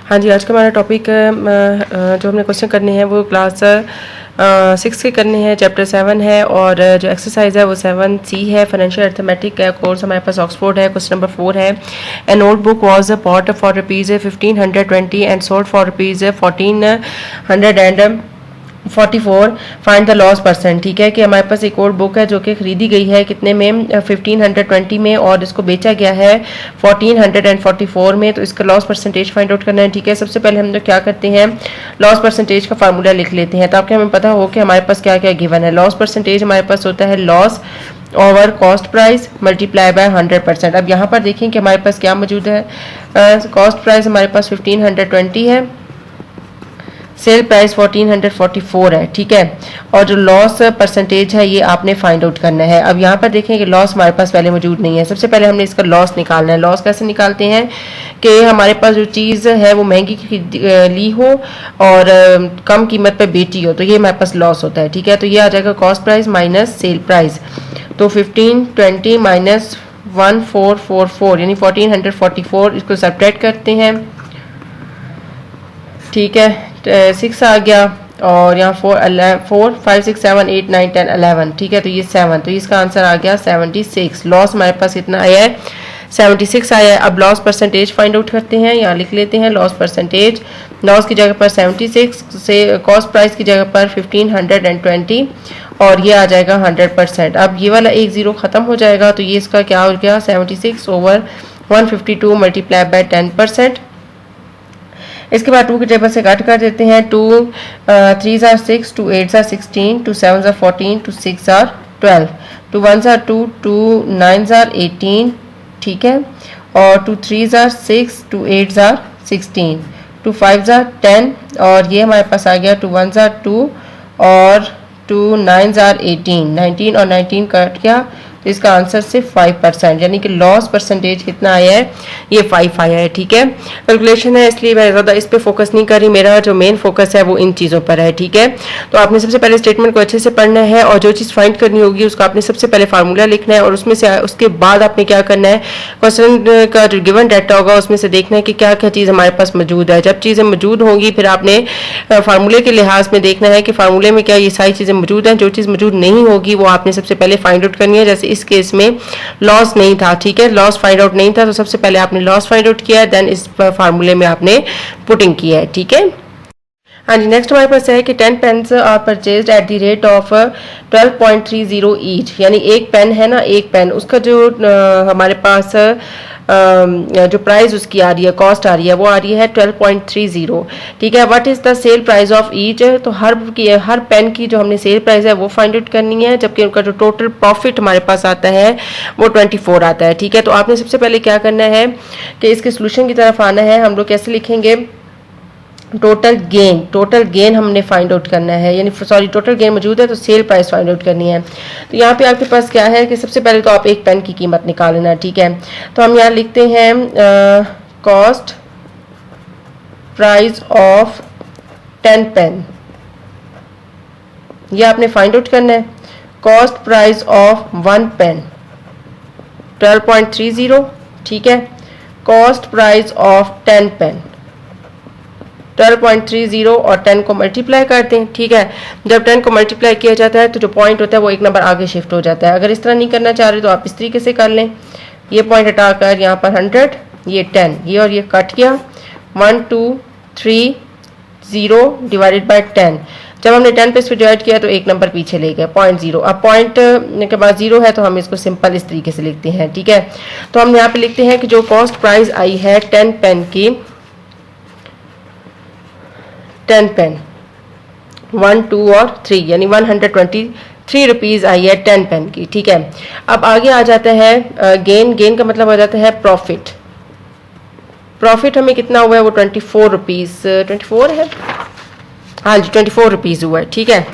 हाँ जी, आज का हमारा टॉपिक जो हमने क्वेश्चन करने हैं वो क्लास 6 के करने हैं। चैप्टर 7 है और जो एक्सरसाइज है वो 7C है। फाइनेंशियल अर्थमेटिक का कोर्स हमारे पास ऑक्सफोर्ड है। क्वेश्चन नंबर 4 है, a notebook was bought for ₹1520 and sold for ₹1444। Find the loss percent. ठीक है कि हमारे पास एक और बुक है जो कि खरीदी गई है कितने में, 1520 में, और इसको बेचा गया है 1444 में। तो इसका लॉस परसेंटेज फाइंड आउट करना है। ठीक है, सबसे पहले हम लोग क्या करते हैं, लॉस परसेंटेज का फार्मूला लिख लेते हैं ताकि हमें पता हो कि हमारे पास क्या क्या गिवन है। लॉस परसेंटेज हमारे पास होता है loss over cost price multiply by 100%। अब यहाँ पर देखें कि हमारे पास क्या मौजूद है। कॉस्ट प्राइस हमारे पास 1520 है, सेल प्राइस 1444 है। ठीक है, और जो लॉस परसेंटेज है ये आपने फाइंड आउट करना है। अब यहाँ पर देखें कि लॉस हमारे पास पहले मौजूद नहीं है। सबसे पहले हमने इसका लॉस निकालना है। लॉस कैसे निकालते हैं कि हमारे पास जो चीज़ है वो महंगी ली हो और कम कीमत पर बेची हो, तो ये हमारे पास लॉस होता है। ठीक है, तो ये आ जाएगा cost price minus cell price. तो 1520 माइनस 1444 यानी 1444, इसको सब्ट्रैक्ट करते हैं। ठीक है, 6 आ गया और यहाँ 4 5 6 7 8 9 10 11। ठीक है, तो ये 7, तो इसका आंसर आ गया 76। लॉस हमारे पास कितना आया है, 76 आया है। अब लॉस परसेंटेज फाइंड आउट करते हैं। यहाँ लिख लेते हैं लॉस परसेंटेज। लॉस की जगह पर 76 से कॉस्ट प्राइस की जगह पर 1520 और ये आ जाएगा 100%। अब ये वाला एक ज़ीरो ख़त्म हो जाएगा, तो ये इसका क्या हो गया, 76 ओवर 152 मल्टीप्लाई बाय 10%। इसके बाद 2 के टेबल से कट कर देते हैं। 2 3s are 6, 2 8s are 16, 2 7s are 14, 2 6 are 12, 2 1s are 2, 2 9s are 18। ठीक है, और 2 3s are 6, 2 8s are 16, 2 5s are 10 और ये हमारे पास आ गया 2 1s are 2 और 2 9s are 18। 19 और 19 कट गया, तो इसका आंसर सिर्फ 5%, यानी कि लॉस परसेंटेज कितना आया है, ये 5 आया है। ठीक है, कैलकुलेशन है इसलिए मैं ज़्यादा इस पे फोकस नहीं कर रही। मेरा जो मेन फोकस है वो इन चीज़ों पर है। ठीक है, तो आपने सबसे पहले स्टेटमेंट को अच्छे से पढ़ना है और जो चीज़ फाइंड करनी होगी उसका आपने सबसे पहले फार्मूला लिखना है और उसमें से उसके बाद आपने क्या करना है, क्वेश्चन का जो गिवन डाटा होगा उसमें से देखना है कि क्या क्या चीज़ हमारे पास मौजूद है। जब चीज़ें मौजूद होंगी फिर आपने फार्मूले के लिहाज में देखना है कि फार्मूले में क्या ये सारी चीज़ें मौजूद हैं। जो चीज़ मौजूद नहीं होगी वो आपने सबसे पहले फाइंड आउट करनी है। जैसे इस केस में लॉस नहीं था। ठीक है, लॉस फाइंड आउट नहीं था, तो सबसे पहले आपने लॉस फाइंड आउट किया है, देन इस फार्मूले में आपने पुटिंग किया है। ठीक है, हाँ जी, नेक्स्ट हमारे पास है कि 10 pens are purchased at the rate of 12.30 each, यानी एक पेन है ना, एक पेन उसका जो हमारे पास जो प्राइस उसकी आ रही है, कॉस्ट आ रही है, वो आ रही है 12.30। ठीक है, what is the sale price of each, तो हर पेन की जो हमने सेल प्राइस है वो फाइंड आउट करनी है, जबकि उनका जो टोटल प्रॉफिट हमारे पास आता है वो 24 आता है। ठीक है, तो आपने सबसे पहले क्या करना है कि इसके सोल्यूशन की तरफ आना है। हम लोग कैसे लिखेंगे, टोटल गेन हमने फाइंड आउट करना है, यानी सॉरी टोटल गेन मौजूद है तो सेल प्राइस फाइंड आउट करनी है। तो यहाँ पे आपके पास क्या है कि सबसे पहले तो आप एक पेन की कीमत निकाल लेना। ठीक है, तो हम यहाँ लिखते हैं कॉस्ट प्राइस ऑफ 10 पेन, ये आपने फाइंड आउट करना है। Cost price of 1 pen 12.30। ठीक है, कॉस्ट प्राइस ऑफ 10 पेन 12.30 और 10 को मल्टीप्लाई करते हैं। ठीक है, जब 10 को मल्टीप्लाई किया जाता है तो जो पॉइंट होता है वो एक नंबर आगे शिफ्ट हो जाता है। अगर इस तरह नहीं करना चाह रहे तो आप इस तरीके से कर लें, ये पॉइंट हटाकर यहाँ पर 100, ये 10, ये और ये कट गया, 1 2 3 0 डिवाइडेड बाय 10। जब हमने 10 पे इसको डिवाइड किया तो एक नंबर पीछे ले गया, 0.0। अब पॉइंट के बाद 0 है तो हम इसको सिंपल इस तरीके से लिखते हैं। ठीक है, तो हम यहाँ पे लिखते हैं कि जो कॉस्ट प्राइस आई है 10 पेन की, 10 पेन 1 2 और 3 यानी 123 रुपीज़ आई है 10 पेन की। ठीक है, अब आगे आ जाता है गेन का मतलब हो जाता है प्रॉफिट हमें कितना हुआ है, वो 24 रुपीज़ 24 है, हाँ जी 24 रुपीज़ हुआ है। ठीक है,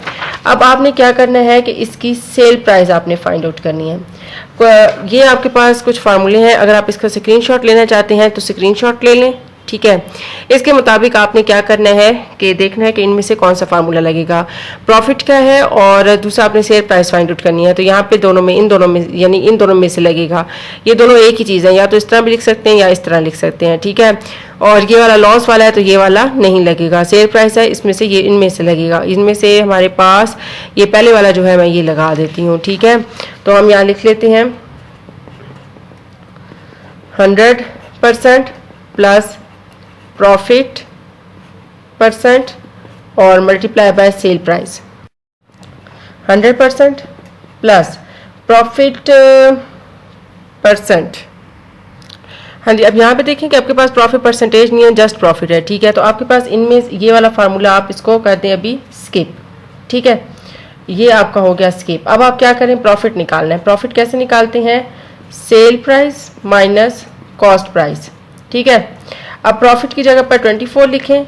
अब आपने क्या करना है कि इसकी सेल प्राइस आपने फाइंड आउट करनी है। ये आपके पास कुछ फार्मूले हैं, अगर आप इसका स्क्रीनशॉट लेना चाहते हैं तो स्क्रीनशॉट ले लें। ठीक है। इसके मुताबिक आपने क्या करना है कि देखना है कि इनमें से कौन सा फार्मूला लगेगा, प्रॉफिट का है और दूसरा आपने शेयर प्राइस फाइंड आउट करनी है। तो यहाँ पे दोनों में, इन दोनों में, यानी इन दोनों में से लगेगा। ये दोनों एक ही चीज़ है, या तो इस तरह भी लिख सकते हैं या इस तरह लिख सकते हैं, ठीक है। और ये वाला लॉस वाला है तो ये वाला नहीं लगेगा। शेयर प्राइस है, इसमें से ये इनमें से लगेगा। इनमें से हमारे पास ये पहले वाला जो है मैं ये लगा देती हूँ, ठीक है। तो हम यहाँ लिख लेते हैं 100% प्लस प्रॉफिट परसेंट और multiply by sale price. 100% plus profit percent. हाँ जी, अब यहाँ पे देखें कि आपके पास प्रॉफिट परसेंटेज नहीं है, जस्ट प्रॉफिट है, ठीक है। तो आपके पास इनमें ये वाला फार्मूला आप इसको कर दें अभी स्किप, ठीक है। ये आपका हो गया स्किप। अब आप क्या करें, प्रॉफिट निकालना है। प्रॉफिट कैसे निकालते हैं, cell price minus cost price, ठीक है। अब प्रॉफिट की जगह पर 24 लिखें,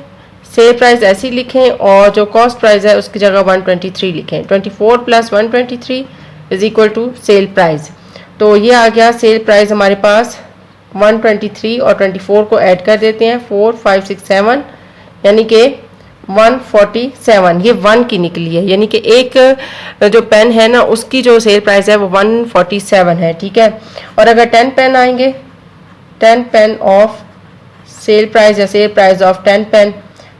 सेल प्राइस ऐसे ही लिखें और जो कॉस्ट प्राइस है उसकी जगह 123 लिखें। 24 plus 123 is equal to sell price. तो ये आ गया सेल प्राइस हमारे पास 123 और 24 को ऐड कर देते हैं 4 5 6 7 यानी कि 147। ये 1 की निकली है, यानी कि एक जो पेन है ना उसकी जो सेल प्राइस है वो 147 है, ठीक है। और अगर 10 पेन आएंगे, 10 पेन ऑफ सेल प्राइस या सेल प्राइस ऑफ 10 पेन,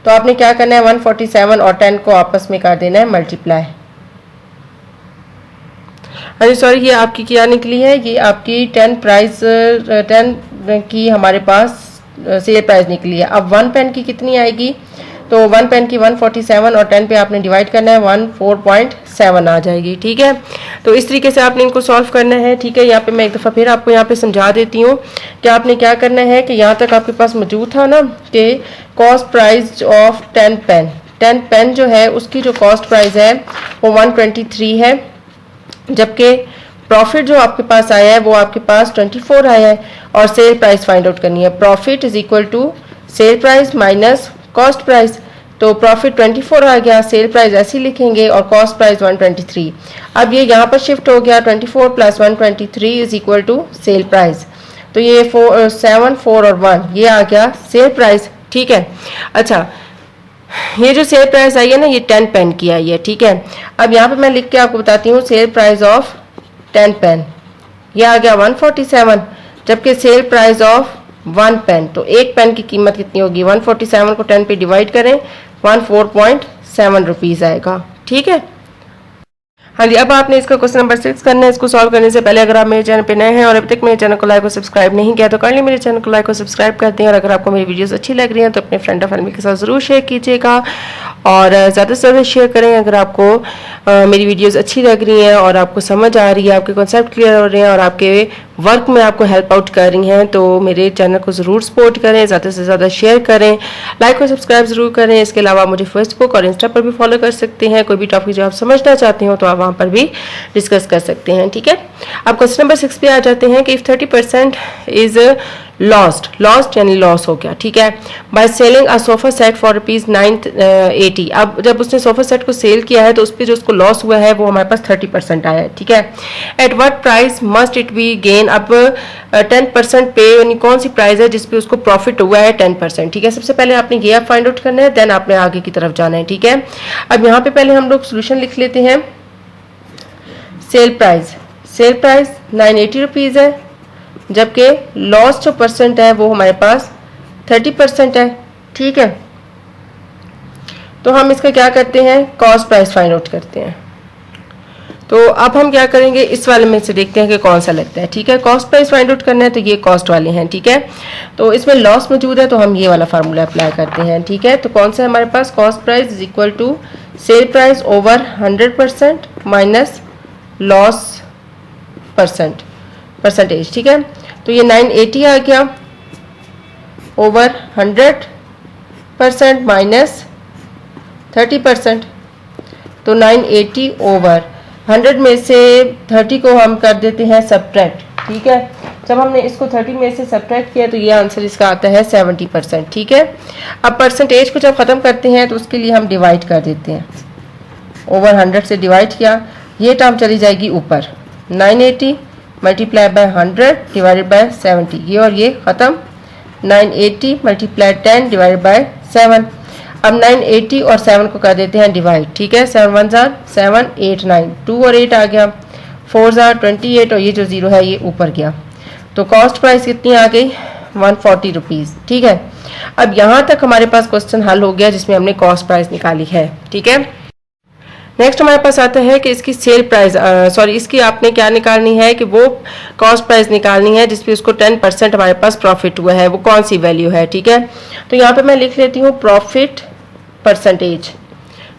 तो आपने क्या करना है 147 और 10 को आपस में कर देना है मल्टीप्लाई। अरे सॉरी, ये आपकी क्या निकली है, ये आपकी 10 प्राइस 10 की हमारे पास सेल प्राइस निकली है। अब 1 पेन की कितनी आएगी, तो 1 पेन की 147 और 10 पे आपने डिवाइड करना है 14.7 आ जाएगी, ठीक है। तो इस तरीके से आपने इनको सॉल्व करना है, ठीक है। यहाँ पे मैं एक दफ़ा फिर आपको यहाँ पे समझा देती हूँ कि आपने क्या करना है कि यहाँ तक आपके पास मौजूद था ना कि cost price of 10 pen, 10 pen जो है उसकी जो कॉस्ट प्राइस है वो 123 है, जबकि प्रॉफिट जो आपके पास आया है वो आपके पास 24 आया है और सेल प्राइस फाइंड आउट करनी है। Profit is equal to sell price minus cost price. तो प्रॉफिट 24 आ गया, सेल प्राइस ऐसे ही लिखेंगे और कॉस्ट प्राइस 123। अब ये यहाँ पर शिफ्ट हो गया 24 plus 123 is equal to sell price. तो ये 7 4 और 1 ये आ गया सेल प्राइस, ठीक है। अच्छा, ये जो सेल प्राइस आई है ना ये 10 पेन की आई है, ठीक है। अब यहाँ पे मैं लिख के आपको बताती हूँ सेल प्राइस ऑफ 10 पेन, ये आ गया 147, जबकि सेल प्राइस ऑफ 1 पेन, तो एक पेन की कीमत कितनी होगी, 147 को 10 पे डिवाइड करें 14.7 रुपीज़ आएगा, ठीक है। हाँ जी, अब आपने इसका क्वेश्चन नंबर 6 करना है। इसको सॉल्व करने से पहले अगर आप मेरे चैनल पे नए हैं और अभी तक मेरे चैनल को लाइक और सब्सक्राइब नहीं किया तो काइंडली मेरे चैनल को लाइक और सब्सक्राइब करते हैं। और अगर आपको मेरी वीडियोस अच्छी लग रही हैं तो अपने फ्रेंड और फैमिली के साथ ज़रूर शेयर कीजिएगा और ज़्यादा से ज़्यादा शेयर करें। अगर आपको मेरी वीडियोज़ अच्छी लग रही हैं और आपको समझ आ रही है, आपके कॉन्सेप्ट क्लियर हो रहे हैं और आपके वर्क में आपको हेल्प आउट कर रही हैं तो मेरे चैनल को ज़रूर सपोर्ट करें, ज़्यादा से ज़्यादा शेयर करें, लाइक और सब्सक्राइब ज़रूर करें। इसके अलावा मुझे फेसबुक और इंस्टा पर भी फॉलो कर सकते हैं। कोई भी टॉपिक जो आप समझना चाहते हो तो आप वहाँ पर भी डिस्कस कर सकते हैं, ठीक है। अब क्वेश्चन नंबर 6 पे आ जाते हैं कि इफ 30% इज लॉस्ट यानी लॉस हो गया, ठीक है, by selling a sofa set for ₹980। अब जब उसने सोफा सेट को सेल किया है तो उस पर जो उसको लॉस हुआ है वो हमारे पास 30% आया है, ठीक है। At what price must it be gain. अब 10% पे यानी कौन सी प्राइस है जिसपे उसको प्रॉफिट हुआ है 10%, ठीक है। सबसे पहले आपने ये फाइंड आउट करना है, देन आपने आगे की तरफ जाना है, ठीक है। अब यहाँ पे पहले हम लोग सोल्यूशन लिख लेते हैं। सेल प्राइस 980 रुपीज़ है, जबकि लॉस जो परसेंट है वो हमारे पास 30% है, ठीक है। तो हम इसका क्या करते हैं, कॉस्ट प्राइस फाइंड आउट करते हैं। तो अब हम क्या करेंगे, इस वाले में से देखते हैं कि कौन सा लगता है, ठीक है। कॉस्ट प्राइस फाइंड आउट करना है तो ये कॉस्ट वाले हैं, ठीक है। तो इसमें लॉस मौजूद है तो हम ये वाला फार्मूला अप्लाई करते हैं, ठीक है। तो कौन सा है हमारे पास, cost price is equal to sell price over 100% minus loss percentage, ठीक है। तो ये 980 आ गया ओवर 100% माइनस 30%। तो 980 ओवर 100 में से 30 को हम कर देते हैं सब्ट्रैक्ट, ठीक है। जब हमने इसको 30 में से सब्ट्रैक्ट किया तो ये आंसर इसका आता है 70%, ठीक है। अब परसेंटेज को जब ख़त्म करते हैं तो उसके लिए हम डिवाइड कर देते हैं। ओवर 100 से डिवाइड किया, ये टर्म चली जाएगी ऊपर, 980 मल्टीप्लाई बाय 100 डिवाइडेड बाय 70, ये और ये ख़त्म 980 मल्टीप्लाई 10 डिवाइड बाय 7। अब 980 और 7 को कर देते हैं डिवाइड, ठीक है। 7 1 7 8 9, 2 और 8 आ गया, 4 28 और ये जो 0 है ये ऊपर गया। तो कॉस्ट प्राइस कितनी आ गई? 140 रुपीज़, ठीक है। अब यहाँ तक हमारे पास क्वेश्चन हल हो गया जिसमें हमने कॉस्ट प्राइस निकाली है, ठीक है। नेक्स्ट हमारे पास आता है कि इसकी सेल प्राइस इसकी आपने क्या निकालनी है कि वो कॉस्ट प्राइस निकालनी है जिसपे उसको 10% हमारे पास प्रॉफिट हुआ है, वो कौन सी वैल्यू है, ठीक है। तो यहाँ पे मैं लिख लेती हूँ प्रॉफिट परसेंटेज,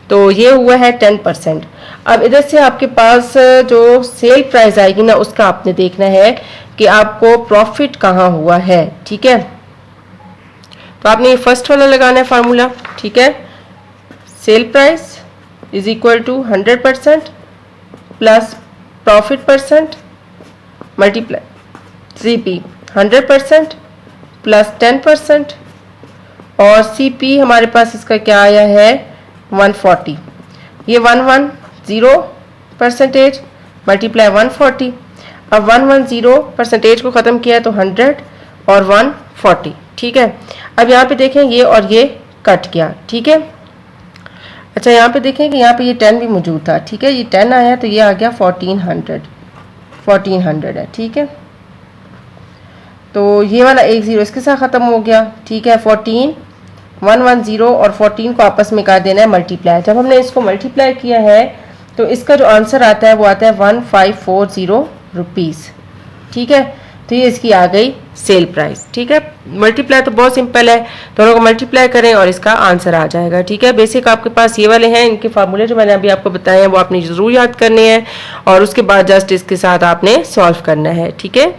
तो ये हुआ है 10%। अब इधर से आपके पास जो सेल प्राइस आएगी ना उसका आपने देखना है कि आपको प्रॉफिट कहाँ हुआ है, ठीक है। तो आपने ये फर्स्ट वाला लगाना है फार्मूला, ठीक है। Sell price is equal to 100% plus profit percent multiply CP 100% plus 10% और CP हमारे पास इसका क्या आया है 140। ये 110% मल्टीप्लाई 140। अब 110% को ख़त्म किया तो 100 और 140, ठीक है। अब यहाँ पे देखें ये और ये कट गया, ठीक है। अच्छा यहाँ पे देखें कि यहाँ पे ये 10 भी मौजूद था, ठीक है। ये 10 आया तो ये आ गया 1400 है, ठीक है। तो ये वाला एक 0 इसके साथ ख़त्म हो गया, ठीक है। 110 और 14 को आपस में कर देना है मल्टीप्लाई। जब हमने इसको मल्टीप्लाई किया है तो इसका जो आंसर आता है वो आता है 1540 रुपीज़, ठीक है। तो ये इसकी आ गई सेल प्राइस, ठीक है। मल्टीप्लाई तो बहुत सिंपल है, दोनों को मल्टीप्लाई करें और इसका आंसर आ जाएगा, ठीक है। बेसिक आपके पास ये वाले हैं, इनके फार्मूले जो मैंने अभी आपको बताए हैं वो आपने ज़रूर याद करने हैं और उसके बाद जस्ट इसके साथ आपने सॉल्व करना है, ठीक है।